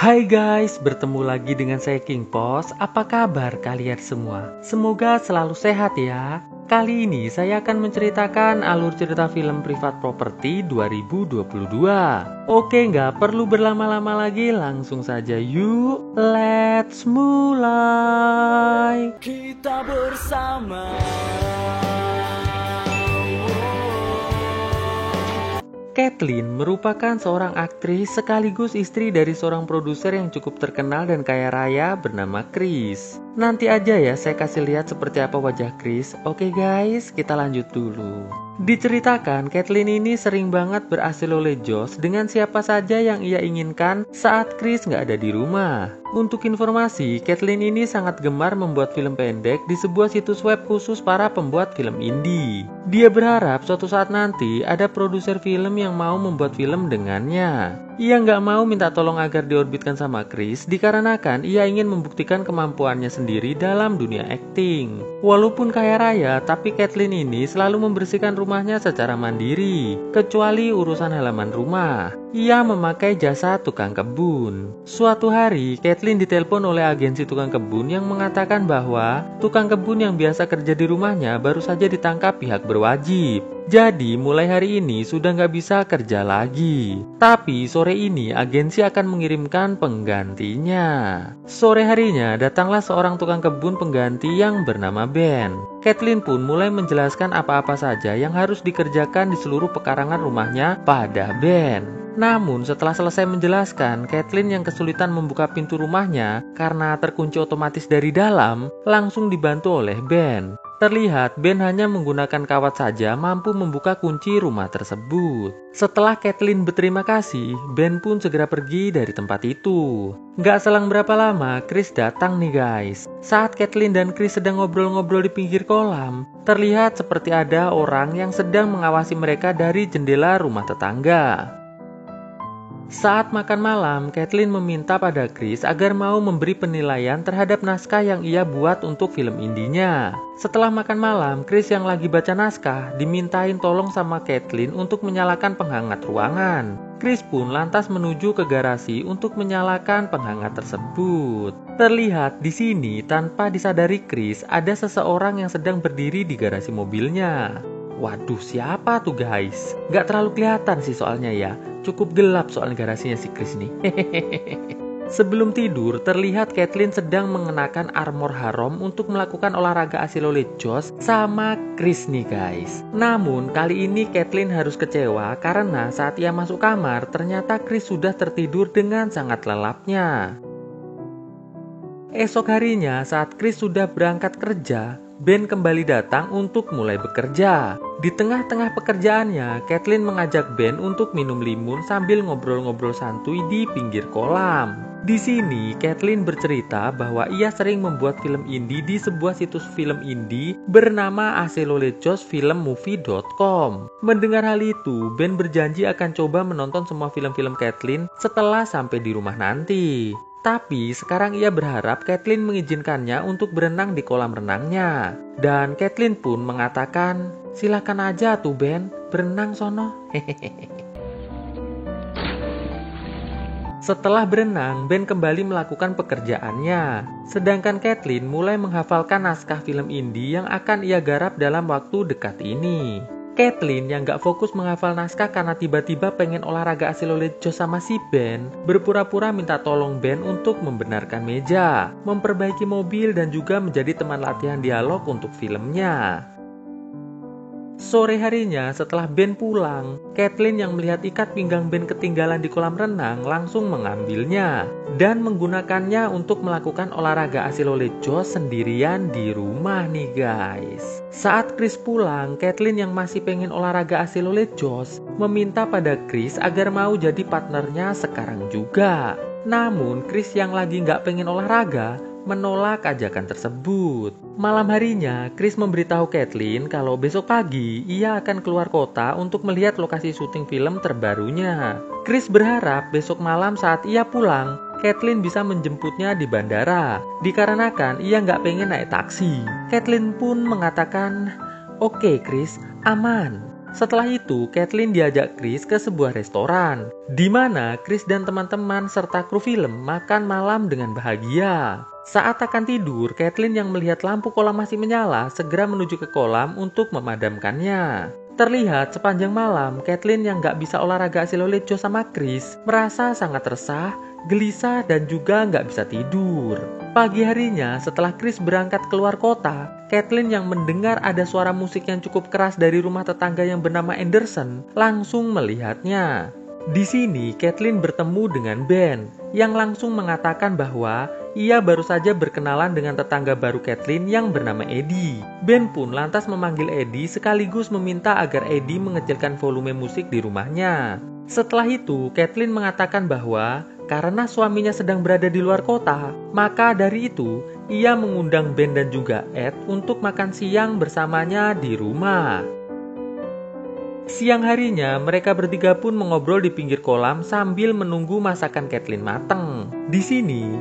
Hai guys, bertemu lagi dengan saya King Pos. Apa kabar kalian semua? Semoga selalu sehat ya. Kali ini saya akan menceritakan alur cerita film Privat Property 2022. Oke, nggak perlu berlama-lama lagi, langsung saja yuk. Let's mulai. Kita bersama. Kathleen merupakan seorang aktris sekaligus istri dari seorang produser yang cukup terkenal dan kaya raya bernama Chris. Nanti aja ya saya kasih lihat seperti apa wajah Chris. Oke guys, kita lanjut dulu. Diceritakan Kathleen ini sering banget berhasil oleh Josh dengan siapa saja yang ia inginkan saat Chris nggak ada di rumah. Untuk informasi, Kathleen ini sangat gemar membuat film pendek di sebuah situs web khusus para pembuat film indie. Dia berharap suatu saat nanti ada produser film yang mau membuat film dengannya. Ia nggak mau minta tolong agar diorbitkan sama Chris dikarenakan ia ingin membuktikan kemampuannya sendiri dalam dunia akting. Walaupun kaya raya, tapi Kathleen ini selalu membersihkan rumahnya secara mandiri, kecuali urusan halaman rumah. Ia memakai jasa tukang kebun. Suatu hari, Kathleen ditelepon oleh agensi tukang kebun yang mengatakan bahwa tukang kebun yang biasa kerja di rumahnya baru saja ditangkap pihak berwajib. Jadi mulai hari ini sudah nggak bisa kerja lagi. Tapi sore ini agensi akan mengirimkan penggantinya. Sore harinya datanglah seorang tukang kebun pengganti yang bernama Ben. Kathleen pun mulai menjelaskan apa-apa saja yang harus dikerjakan di seluruh pekarangan rumahnya pada Ben. Namun setelah selesai menjelaskan, Kathleen yang kesulitan membuka pintu rumahnya karena terkunci otomatis dari dalam, langsung dibantu oleh Ben. Terlihat Ben hanya menggunakan kawat saja mampu membuka kunci rumah tersebut. Setelah Kathleen berterima kasih, Ben pun segera pergi dari tempat itu. Gak selang berapa lama, Chris datang nih guys. Saat Kathleen dan Chris sedang ngobrol-ngobrol di pinggir kolam, terlihat seperti ada orang yang sedang mengawasi mereka dari jendela rumah tetangga. Saat makan malam, Kathleen meminta pada Chris agar mau memberi penilaian terhadap naskah yang ia buat untuk film indinya. Setelah makan malam, Chris yang lagi baca naskah dimintain tolong sama Kathleen untuk menyalakan penghangat ruangan. Chris pun lantas menuju ke garasi untuk menyalakan penghangat tersebut. Terlihat di sini tanpa disadari Chris ada seseorang yang sedang berdiri di garasi mobilnya. Waduh, siapa tuh guys? Gak terlalu kelihatan sih soalnya ya. Cukup gelap soal garasinya si Chris nih. Sebelum tidur, terlihat Kathleen sedang mengenakan armor harom untuk melakukan olahraga hasil oleh Josh sama Chris nih guys. Namun kali ini Kathleen harus kecewa karena saat ia masuk kamar, ternyata Chris sudah tertidur dengan sangat lelapnya. Esok harinya saat Chris sudah berangkat kerja, Ben kembali datang untuk mulai bekerja. Di tengah-tengah pekerjaannya, Kathleen mengajak Ben untuk minum limun sambil ngobrol-ngobrol santuy di pinggir kolam. Di sini, Kathleen bercerita bahwa ia sering membuat film indie di sebuah situs film indie bernama aselolejosfilmmovie.com. Mendengar hal itu, Ben berjanji akan coba menonton semua film-film Kathleen setelah sampai di rumah nanti. Tapi sekarang ia berharap Kathleen mengizinkannya untuk berenang di kolam renangnya. Dan Kathleen pun mengatakan, silakan aja tuh Ben, berenang sono. Setelah berenang, Ben kembali melakukan pekerjaannya. Sedangkan Kathleen mulai menghafalkan naskah film indie yang akan ia garap dalam waktu dekat ini. Kathleen yang gak fokus menghafal naskah karena tiba-tiba pengen olahraga hasil oleh Josh sama si Ben, berpura-pura minta tolong Ben untuk membenarkan meja, memperbaiki mobil dan juga menjadi teman latihan dialog untuk filmnya. Sore harinya setelah Ben pulang, Kathleen yang melihat ikat pinggang Ben ketinggalan di kolam renang langsung mengambilnya dan menggunakannya untuk melakukan olahraga hasil oleh Josh sendirian di rumah nih guys. Saat Chris pulang, Kathleen yang masih pengen olahraga hasil oleh Josh meminta pada Chris agar mau jadi partnernya sekarang juga. Namun Chris yang lagi gak pengen olahraga menolak ajakan tersebut. Malam harinya, Chris memberitahu Kathleen kalau besok pagi ia akan keluar kota untuk melihat lokasi syuting film terbarunya. Chris berharap besok malam saat ia pulang, Kathleen bisa menjemputnya di bandara, dikarenakan ia nggak pengen naik taksi. Kathleen pun mengatakan, "Oke Chris, aman." Setelah itu, Kathleen diajak Chris ke sebuah restoran, di mana Chris dan teman-teman serta kru film makan malam dengan bahagia. Saat akan tidur, Kathleen yang melihat lampu kolam masih menyala segera menuju ke kolam untuk memadamkannya. Terlihat sepanjang malam, Kathleen yang gak bisa olahraga hasil oleh Josh sama Chris merasa sangat resah, gelisah, dan juga gak bisa tidur. Pagi harinya, setelah Chris berangkat keluar kota, Kathleen yang mendengar ada suara musik yang cukup keras dari rumah tetangga yang bernama Anderson langsung melihatnya. Di sini, Kathleen bertemu dengan Ben yang langsung mengatakan bahwa ia baru saja berkenalan dengan tetangga baru Kathleen yang bernama Eddie. Ben pun lantas memanggil Eddie sekaligus meminta agar Eddie mengecilkan volume musik di rumahnya. Setelah itu, Kathleen mengatakan bahwa karena suaminya sedang berada di luar kota, maka dari itu ia mengundang Ben dan juga Ed untuk makan siang bersamanya di rumah. Siang harinya, mereka bertiga pun mengobrol di pinggir kolam sambil menunggu masakan Kathleen matang. Di sini,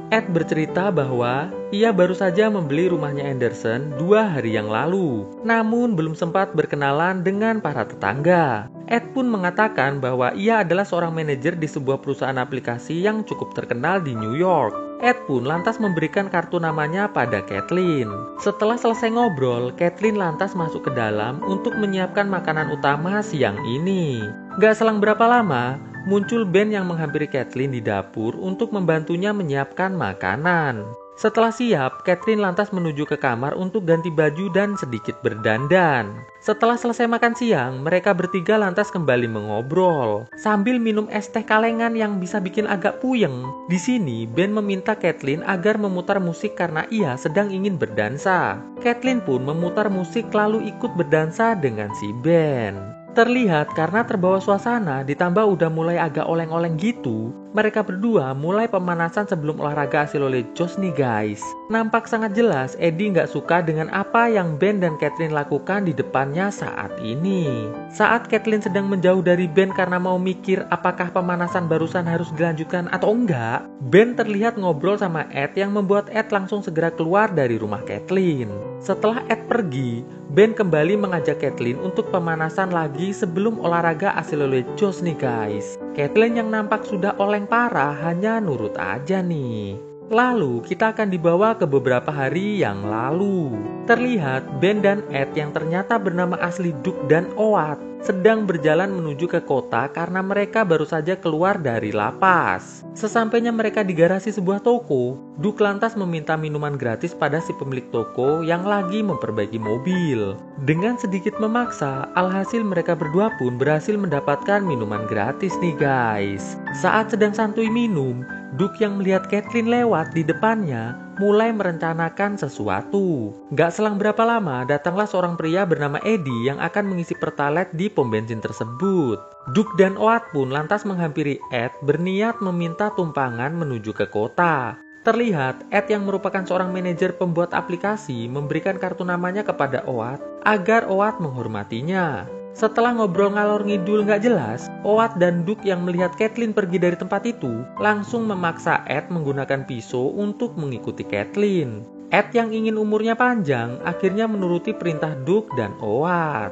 Ed bercerita bahwa ia baru saja membeli rumahnya Anderson 2 hari yang lalu, namun belum sempat berkenalan dengan para tetangga. Ed pun mengatakan bahwa ia adalah seorang manajer di sebuah perusahaan aplikasi yang cukup terkenal di New York. Ed pun lantas memberikan kartu namanya pada Kathleen. Setelah selesai ngobrol, Kathleen lantas masuk ke dalam untuk menyiapkan makanan utama siang ini. Gak selang berapa lama, muncul Ben yang menghampiri Kathleen di dapur untuk membantunya menyiapkan makanan. Setelah siap, Kathleen lantas menuju ke kamar untuk ganti baju dan sedikit berdandan. Setelah selesai makan siang, mereka bertiga lantas kembali mengobrol sambil minum es teh kalengan yang bisa bikin agak puyeng. Di sini, Ben meminta Kathleen agar memutar musik karena ia sedang ingin berdansa. Kathleen pun memutar musik lalu ikut berdansa dengan si Ben. Terlihat karena terbawa suasana ditambah udah mulai agak oleng-oleng gitu, mereka berdua mulai pemanasan sebelum olahraga hasil oleh Josh nih guys. Nampak sangat jelas Eddie nggak suka dengan apa yang Ben dan Kathleen lakukan di depannya saat ini. Saat Kathleen sedang menjauh dari Ben karena mau mikir apakah pemanasan barusan harus dilanjutkan atau enggak, Ben terlihat ngobrol sama Ed yang membuat Ed langsung segera keluar dari rumah Kathleen. Setelah Ed pergi, Ben kembali mengajak Kathleen untuk pemanasan lagi sebelum olahraga hasil oleh Josh nih guys. Kathleen yang nampak sudah oleng parah hanya nurut aja nih. Lalu kita akan dibawa ke beberapa hari yang lalu. Terlihat Ben dan Ed yang ternyata bernama asli Duke dan Oat sedang berjalan menuju ke kota karena mereka baru saja keluar dari lapas. Sesampainya mereka di garasi sebuah toko, Duke lantas meminta minuman gratis pada si pemilik toko yang lagi memperbaiki mobil. Dengan sedikit memaksa, alhasil mereka berdua pun berhasil mendapatkan minuman gratis nih guys. Saat sedang santuy minum, Duke yang melihat Kathleen lewat di depannya mulai merencanakan sesuatu. Gak selang berapa lama, datanglah seorang pria bernama Eddie yang akan mengisi pertalite di pom bensin tersebut. Duke dan Oat pun lantas menghampiri Ed berniat meminta tumpangan menuju ke kota. Terlihat Ed yang merupakan seorang manajer pembuat aplikasi memberikan kartu namanya kepada Oat agar Oat menghormatinya. Setelah ngobrol ngalor ngidul gak jelas, Oat dan Duke yang melihat Kathleen pergi dari tempat itu langsung memaksa Ed menggunakan pisau untuk mengikuti Kathleen. Ed yang ingin umurnya panjang akhirnya menuruti perintah Duke dan Oat.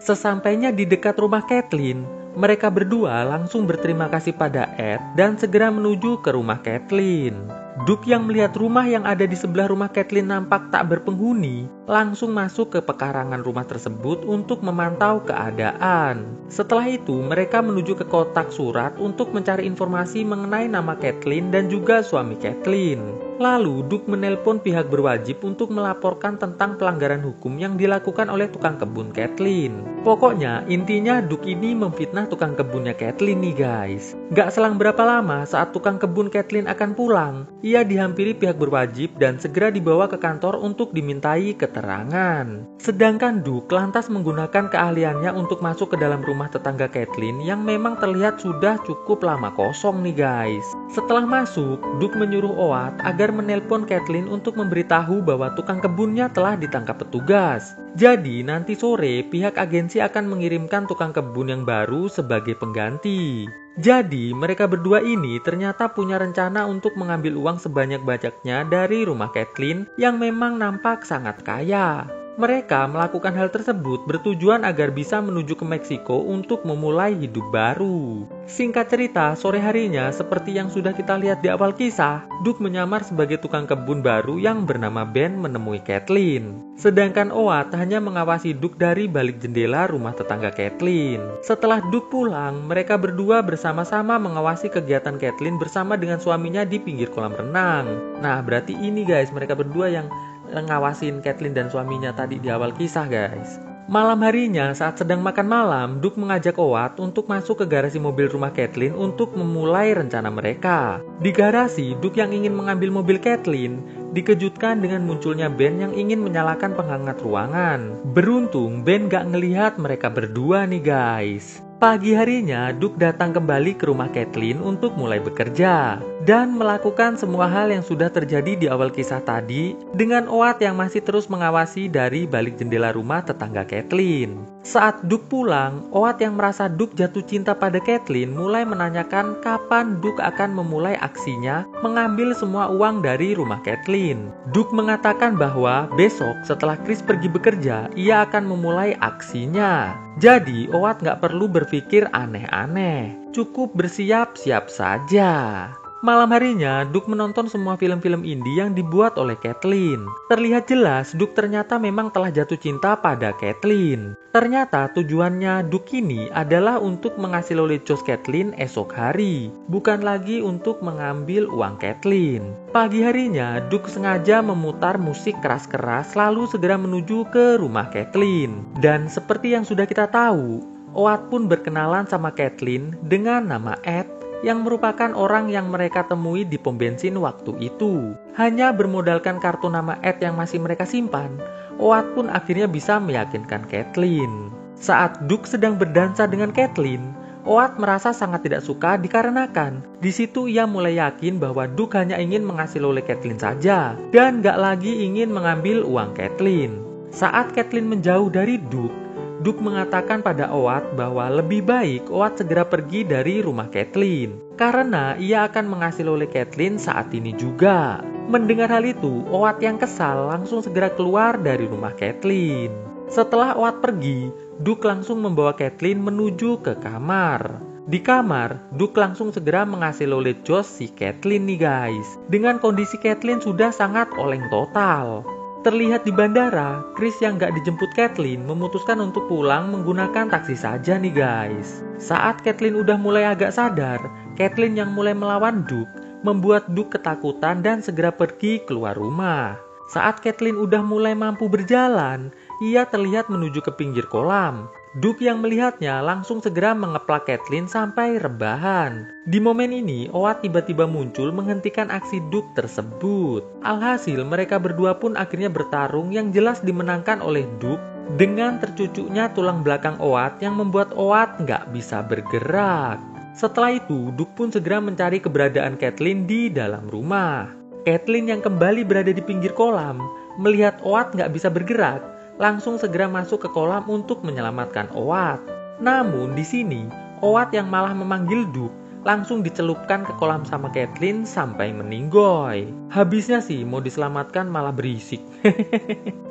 Sesampainya di dekat rumah Kathleen, mereka berdua langsung berterima kasih pada Ed dan segera menuju ke rumah Kathleen. Duke yang melihat rumah yang ada di sebelah rumah Kathleen nampak tak berpenghuni, langsung masuk ke pekarangan rumah tersebut untuk memantau keadaan. Setelah itu, mereka menuju ke kotak surat untuk mencari informasi mengenai nama Kathleen dan juga suami Kathleen. Lalu, Duke menelpon pihak berwajib untuk melaporkan tentang pelanggaran hukum yang dilakukan oleh tukang kebun Kathleen. Pokoknya, intinya Duke ini memfitnah tukang kebunnya Kathleen nih guys. Gak selang berapa lama saat tukang kebun Kathleen akan pulang, ia dihampiri pihak berwajib dan segera dibawa ke kantor untuk dimintai keterangan. Sedangkan Duke lantas menggunakan keahliannya untuk masuk ke dalam rumah tetangga Kathleen yang memang terlihat sudah cukup lama kosong nih guys. Setelah masuk, Duke menyuruh Oat agar menelpon Kathleen untuk memberitahu bahwa tukang kebunnya telah ditangkap petugas. Jadi nanti sore pihak agensi akan mengirimkan tukang kebun yang baru sebagai pengganti. Jadi mereka berdua ini ternyata punya rencana untuk mengambil uang sebanyak-banyaknya dari rumah Kathleen yang memang nampak sangat kaya. Mereka melakukan hal tersebut bertujuan agar bisa menuju ke Meksiko untuk memulai hidup baru. Singkat cerita, sore harinya seperti yang sudah kita lihat di awal kisah, Duke menyamar sebagai tukang kebun baru yang bernama Ben menemui Kathleen. Sedangkan Oat hanya mengawasi Duke dari balik jendela rumah tetangga Kathleen. Setelah Duke pulang, mereka berdua bersama-sama mengawasi kegiatan Kathleen bersama dengan suaminya di pinggir kolam renang. Nah, berarti ini guys, mereka berdua yang ngawasin Kathleen dan suaminya tadi di awal kisah guys. Malam harinya saat sedang makan malam, Duke mengajak Oat untuk masuk ke garasi mobil rumah Kathleen untuk memulai rencana mereka. Di garasi, Duke yang ingin mengambil mobil Kathleen dikejutkan dengan munculnya Ben yang ingin menyalakan penghangat ruangan. Beruntung Ben gak ngelihat mereka berdua nih guys. Pagi harinya, Duke datang kembali ke rumah Kathleen untuk mulai bekerja dan melakukan semua hal yang sudah terjadi di awal kisah tadi dengan Oat yang masih terus mengawasi dari balik jendela rumah tetangga Kathleen. Saat Duke pulang, Oat yang merasa Duke jatuh cinta pada Kathleen mulai menanyakan kapan Duke akan memulai aksinya mengambil semua uang dari rumah Kathleen. Duke mengatakan bahwa besok setelah Chris pergi bekerja, ia akan memulai aksinya. Jadi, Oat gak perlu berpikir aneh-aneh, cukup bersiap-siap saja. Malam harinya, Duke menonton semua film-film indie yang dibuat oleh Kathleen. Terlihat jelas, Duke ternyata memang telah jatuh cinta pada Kathleen. Ternyata tujuannya Duke ini adalah untuk mengasilolejos Kathleen esok hari, bukan lagi untuk mengambil uang Kathleen. Pagi harinya, Duke sengaja memutar musik keras-keras lalu segera menuju ke rumah Kathleen. Dan seperti yang sudah kita tahu, Oat pun berkenalan sama Kathleen dengan nama Ed, yang merupakan orang yang mereka temui di pom bensin waktu itu. Hanya bermodalkan kartu nama Ed yang masih mereka simpan, Oat pun akhirnya bisa meyakinkan Kathleen. Saat Duke sedang berdansa dengan Kathleen, Oat merasa sangat tidak suka dikarenakan di situ ia mulai yakin bahwa Duke hanya ingin mengasih oleh Kathleen saja dan gak lagi ingin mengambil uang Kathleen. Saat Kathleen menjauh dari Duke mengatakan pada Oat bahwa lebih baik Oat segera pergi dari rumah Kathleen karena ia akan mengasih oleh Kathleen saat ini juga. Mendengar hal itu, Oat yang kesal langsung segera keluar dari rumah Kathleen. Setelah Oat pergi, Duke langsung membawa Kathleen menuju ke kamar. Di kamar, Duke langsung segera mengasilolejos si Kathleen nih guys. Dengan kondisi Kathleen sudah sangat oleng total. Terlihat di bandara, Chris yang gak dijemput Kathleen memutuskan untuk pulang menggunakan taksi saja nih guys. Saat Kathleen udah mulai agak sadar, Kathleen yang mulai melawan Duke membuat Duke ketakutan dan segera pergi keluar rumah. Saat Kathleen udah mulai mampu berjalan, ia terlihat menuju ke pinggir kolam. Duke yang melihatnya langsung segera mengeplak Kathleen sampai rebahan. Di momen ini, Oat tiba-tiba muncul menghentikan aksi Duke tersebut. Alhasil, mereka berdua pun akhirnya bertarung yang jelas dimenangkan oleh Duke dengan tercucuknya tulang belakang Oat yang membuat Oat nggak bisa bergerak. Setelah itu, Duke pun segera mencari keberadaan Kathleen di dalam rumah. Kathleen yang kembali berada di pinggir kolam, melihat Oat nggak bisa bergerak, langsung segera masuk ke kolam untuk menyelamatkan Oat. Namun di sini, Oat yang malah memanggil Duke langsung dicelupkan ke kolam sama Kathleen sampai meninggoy. Habisnya sih mau diselamatkan malah berisik.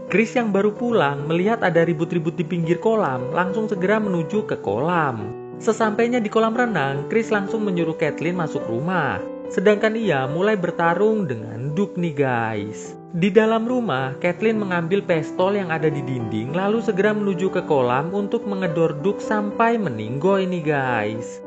Chris yang baru pulang melihat ada ribut-ribut di pinggir kolam langsung segera menuju ke kolam. Sesampainya di kolam renang, Chris langsung menyuruh Kathleen masuk rumah. Sedangkan ia mulai bertarung dengan Duke nih guys. Di dalam rumah, Kathleen mengambil pistol yang ada di dinding lalu segera menuju ke kolam untuk mengedor Duke sampai meninggoy nih guys.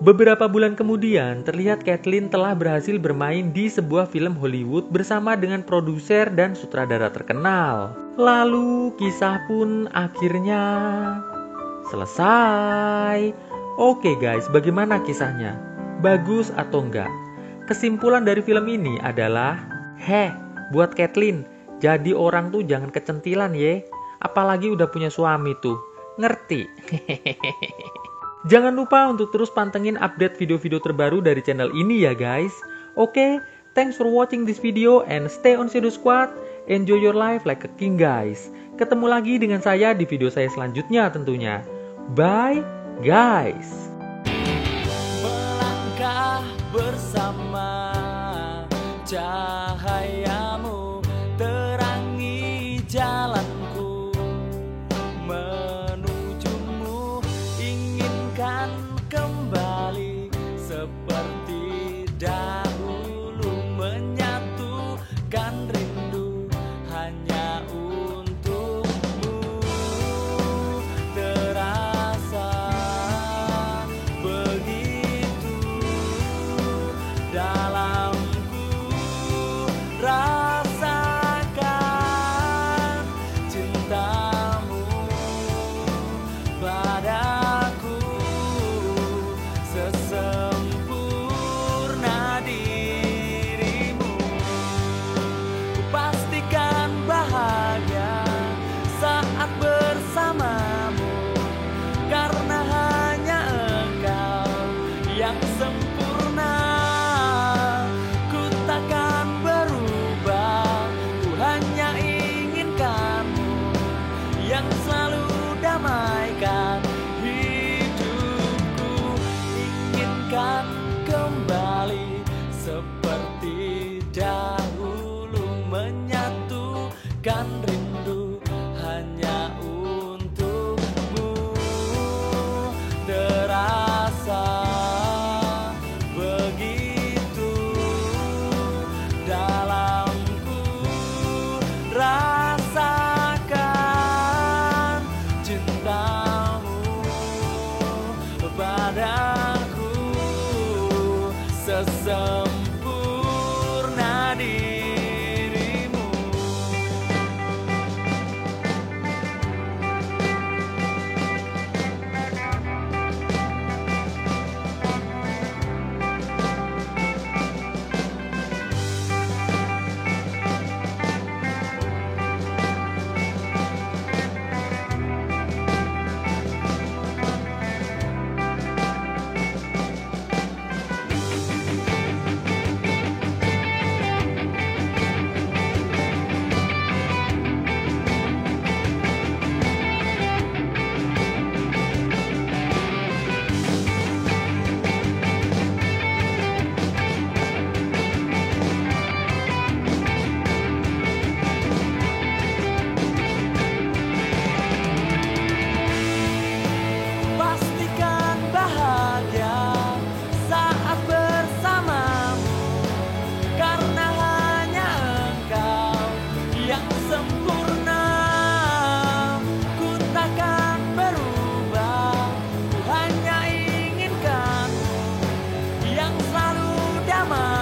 Beberapa bulan kemudian, terlihat Kathleen telah berhasil bermain di sebuah film Hollywood bersama dengan produser dan sutradara terkenal. Lalu kisah pun akhirnya selesai. Oke guys, bagaimana kisahnya? Bagus atau enggak? Kesimpulan dari film ini adalah, buat Kathleen, jadi orang tuh jangan kecentilan ye. Apalagi udah punya suami tuh, ngerti? Jangan lupa untuk terus pantengin update video-video terbaru dari channel ini ya guys. Oke, thanks for watching this video and stay on Shadow Squad. Enjoy your life like a king guys. Ketemu lagi dengan saya di video saya selanjutnya tentunya. Bye guys. Melangkah bersama cahayamu terangi jalan. dalamku. Rasakan cintamu padaku, sesempurna dirimu. Pastikan bahagia saat bersamamu, karena hanya engkau yang sempurna. Ku takkan berubah, ku hanya inginkanmu yang selalu damaikan hidupku. Inginkan kembali seperti dahulu, menyatukan rindu hanya untukmu. Terasa begitu dalamku, rasakan cintamu padaku, sesempurna dirimu. Pastikan bahagia saat bersamamu, karena hanya engkau yang sempurna. Ku takkan berubah, ku hanya inginkanmu yang selalu damai.